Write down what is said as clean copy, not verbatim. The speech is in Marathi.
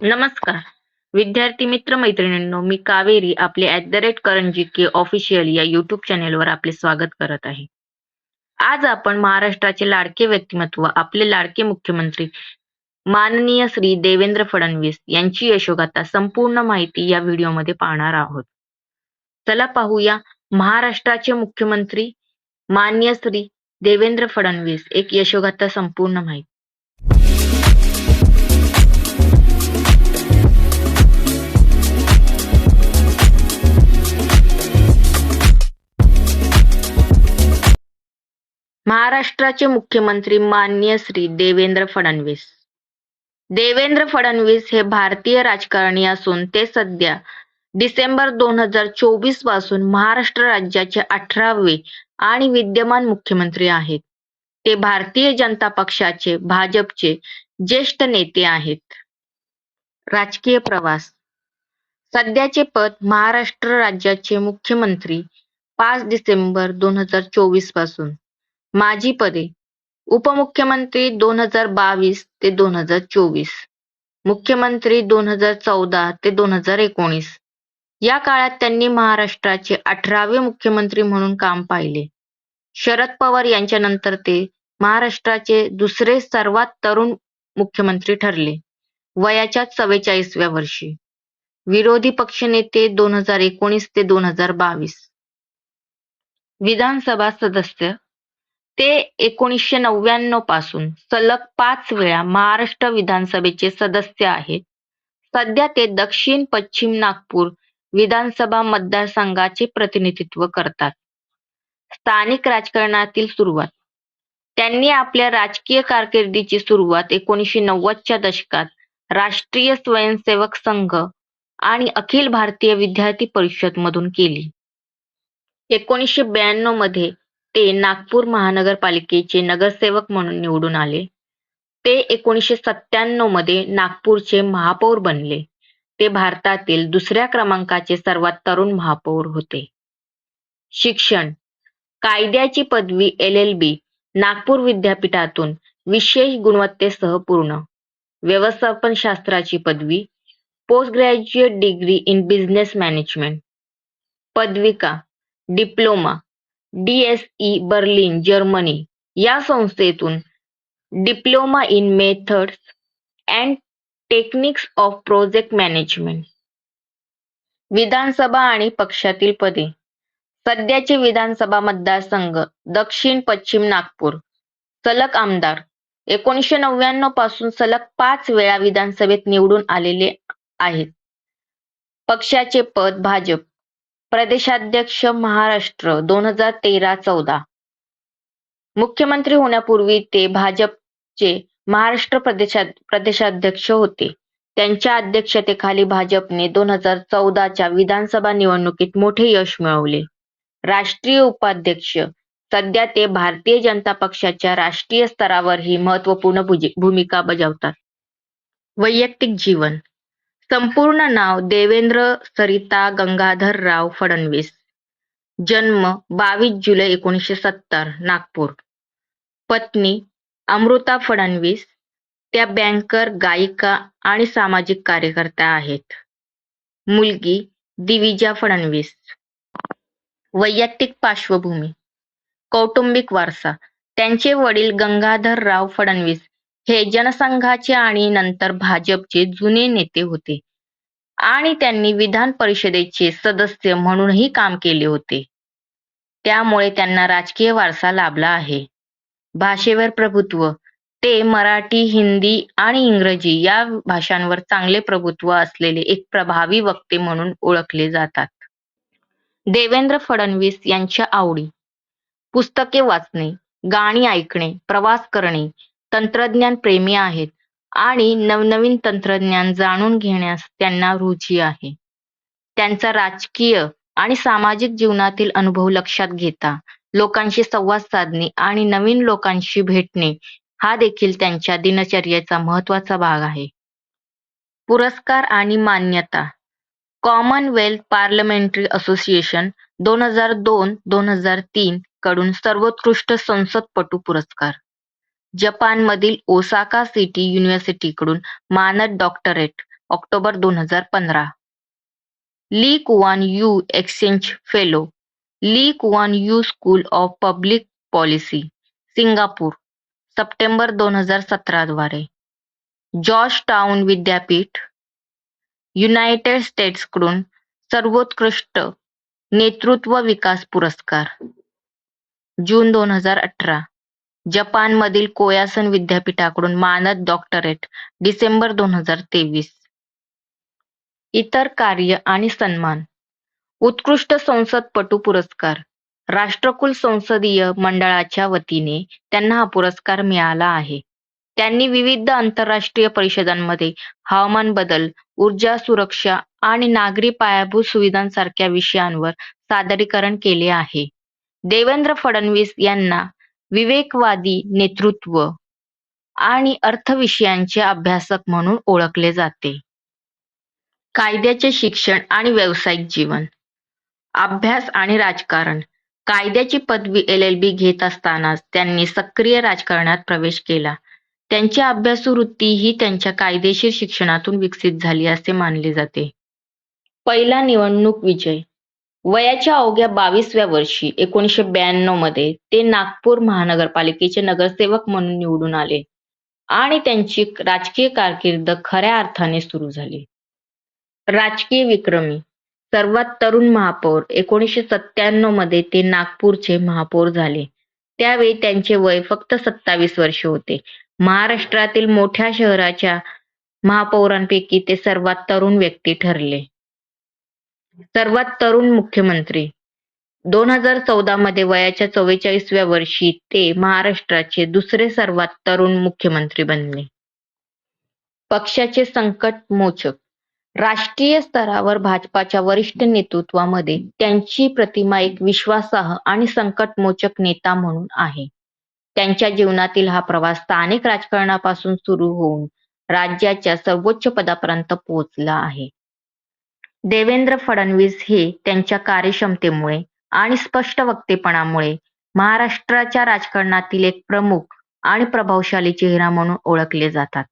नमस्कार. विद्यार्थी मित्र मैत्रिणींनो, मी कावेरी आपले @करंजीके ऑफिशियल या युट्यूब चॅनेलवर आपले स्वागत करत आहे. आज आपण महाराष्ट्राचे लाडके व्यक्तिमत्व, आपले लाडके मुख्यमंत्री माननीय श्री देवेंद्र फडणवीस यांची यशोगाथा संपूर्ण माहिती या व्हिडिओमध्ये पाहणार आहोत. चला पाहूया महाराष्ट्राचे मुख्यमंत्री माननीय श्री देवेंद्र फडणवीस एक यशोगाथा संपूर्ण माहिती. महाराष्ट्राचे मुख्यमंत्री माननीय श्री देवेंद्र फडणवीस. देवेंद्र फडणवीस हे भारतीय राजकारणी असून ते सध्या डिसेंबर 2024 पासून महाराष्ट्र राज्याचे 18वे आणि विद्यमान मुख्यमंत्री आहेत. ते भारतीय जनता पक्षाचे भाजपचे ज्येष्ठ नेते आहेत. राजकीय प्रवास. सध्याचे पद महाराष्ट्र राज्याचे मुख्यमंत्री 5 डिसेंबर 2024 पासून. माजी पदे उपमुख्यमंत्री 2022 ते 2024, मुख्यमंत्री 2014 ते 2019. या काळात त्यांनी महाराष्ट्राचे 18वे मुख्यमंत्री म्हणून काम पाहिले. शरद पवार यांच्यानंतर ते महाराष्ट्राचे दुसरे सर्वात तरुण मुख्यमंत्री ठरले, वयाच्या 44व्या वर्षी. विरोधी पक्षनेते 2019 ते 2022. विधानसभा सदस्य ते 1999 पासून सलग 5 वेळा महाराष्ट्र विधानसभेचे सदस्य आहेत. सध्या ते दक्षिण पश्चिम नागपूर विधानसभा मतदारसंघाचे प्रतिनिधित्व करतात. स्थानिक राजकारणातील सुरुवात. त्यांनी आपल्या राजकीय कारकिर्दीची सुरुवात 1990च्या दशकात राष्ट्रीय स्वयंसेवक संघ आणि अखिल भारतीय विद्यार्थी परिषद मधून केली. 1992 मध्ये ते नागपूर महानगरपालिकेचे नगरसेवक म्हणून निवडून आले. ते 1997 मध्ये नागपूरचे महापौर बनले. ते भारतातील दुसऱ्या क्रमांकाचे सर्वात तरुण महापौर होते. शिक्षण. कायद्याची पदवी LLB नागपूर विद्यापीठातून विशेष गुणवत्तेसह पूर्ण. व्यवस्थापनशास्त्राची पदवी post graduate degree in business management. पदविका डिप्लोमा DSE बर्लिन जर्मनी या संस्थेतून diploma in methods and techniques of project management. विधानसभा आणि पक्षातील पदे. सध्याचे विधानसभा मतदारसंघ दक्षिण पश्चिम नागपूर. सलग आमदार. 1999 पासून सलग 5 वेळा विधानसभेत निवडून आलेले आहेत. पक्षाचे पद भाजप. प्रदेशाध्यक्ष महाराष्ट्र 2013-14. मुख्यमंत्री होण्यापूर्वी ते भाजपचे महाराष्ट्र प्रदेशाध्यक्ष होते. त्यांच्या अध्यक्षतेखाली भाजपने 2014च्या विधानसभा निवडणुकीत मोठे यश मिळवले. राष्ट्रीय उपाध्यक्ष. सध्या ते भारतीय जनता पक्षाच्या राष्ट्रीय स्तरावरही महत्त्वपूर्ण भूमिका बजावतात. वैयक्तिक जीवन. संपूर्ण नाव देवेंद्र सरिता गंगाधरराव फडणवीस. जन्म 22 जुलै 1970 नागपूर. पत्नी अमृता फडणवीस. त्या बँकर, गायिका आणि सामाजिक कार्यकर्त्या आहेत. मुलगी दिविजा फडणवीस. वैयक्तिक पार्श्वभूमी. कौटुंबिक वारसा. त्यांचे वडील गंगाधरराव फडणवीस हे जनसंघाचे आणि नंतर भाजपचे जुने नेते होते आणि त्यांनी विधान परिषदेचे सदस्य म्हणूनही काम केले होते. त्यामुळे त्यांना राजकीय वारसा लाभला आहे. भाषेवर प्रभुत्व. ते मराठी, हिंदी आणि इंग्रजी या भाषांवर चांगले प्रभुत्व असलेले एक प्रभावी वक्ते म्हणून ओळखले जातात. देवेंद्र फडणवीस यांच्या आवडी. पुस्तके वाचणे, गाणी ऐकणे, प्रवास करणे, तंत्रज्ञान प्रेमी आहेत आणि नवनवीन तंत्रज्ञान जाणून घेण्यास त्यांना रुची आहे. त्यांचा राजकीय आणि सामाजिक जीवनातील अनुभव लक्षात घेता लोकांशी संवाद साधणे आणि नवीन लोकांशी भेटणे हा देखील त्यांच्या दिनचर्येचा महत्त्वाचा भाग आहे. पुरस्कार आणि मान्यता. कॉमनवेल्थ पार्लमेंटरी असोसिएशन 2002-2003 कडून सर्वोत्कृष्ट संसदपटू पुरस्कार. जपानमधील ओसाका सिटी युनिव्हर्सिटीकडून मानद doctorate October 2015. Lee Kuan Yew exchange fellow, Lee Kuan Yew school of public policy, Singapore, September 2017 द्वारे. जॉर्जटाउन विद्यापीठ, युनायटेड स्टेट्सकडून सर्वोत्कृष्ट नेतृत्व विकास पुरस्कार, जून 2018. जपानमधील कोयासन विद्यापीठाकडून मानद डॉक्टरेट, डिसेंबर 2023. इतर कार्य आणि सन्मान. उत्कृष्ट संसदपटू पुरस्कार, राष्ट्रकुल संसदीय मंडळाच्या वतीने त्यांना हा पुरस्कार मिळाला आहे. त्यांनी विविध आंतरराष्ट्रीय परिषदांमध्ये हवामान बदल, ऊर्जा सुरक्षा आणि नागरी पायाभूत सुविधांसारख्या विषयांवर सादरीकरण केले आहे. देवेंद्र फडणवीस यांना विवेकवादी नेतृत्व आणि अर्थ विषयांचे अभ्यासक म्हणून ओळखले जाते. कायद्याचे शिक्षण आणि व्यावसायिक जीवन. अभ्यास आणि राजकारण. कायद्याची पदवी LLB घेत असतानाच त्यांनी सक्रिय राजकारणात प्रवेश केला. त्यांची अभ्यासू वृत्ती ही त्यांच्या कायदेशीर शिक्षणातून विकसित झाली असे मानले जाते. पहिला निवडणूक विजय. वयाच्या अवघ्या 22व्या वर्षी 1992 मध्ये ते नागपूर महानगरपालिकेचे नगरसेवक म्हणून निवडून आले आणि त्यांची राजकीय कारकीर्द खऱ्या अर्थाने सुरू झाली. राजकीय विक्रमी. सर्वात तरुण महापौर. 1997 मध्ये ते नागपूरचे महापौर झाले. त्यावेळी त्यांचे वय फक्त 27 वर्षे होते. महाराष्ट्रातील मोठ्या शहराच्या महापौरांपैकी ते सर्वात तरुण व्यक्ती ठरले. सर्वात तरुण मुख्यमंत्री. 2014 मध्ये वयाच्या 44व्या वर्षी ते महाराष्ट्राचे दुसरे सर्वात तरुण मुख्यमंत्री बनले. पक्षाचे संकटमोचक. राष्ट्रीय स्तरावर भाजपाच्या वरिष्ठ नेतृत्वामध्ये त्यांची प्रतिमा एक विश्वासार्ह आणि संकटमोचक नेता म्हणून आहे. त्यांच्या जीवनातील हा प्रवास स्थानिक राजकारणापासून सुरू होऊन राज्याच्या सर्वोच्च पदापर्यंत पोहोचला आहे. देवेंद्र फडणवीस हे त्यांच्या कार्यक्षमतेमुळे आणि स्पष्ट वक्तेपणामुळे महाराष्ट्राच्या राजकारणातील एक प्रमुख आणि प्रभावशाली चेहरा म्हणून ओळखले जातात.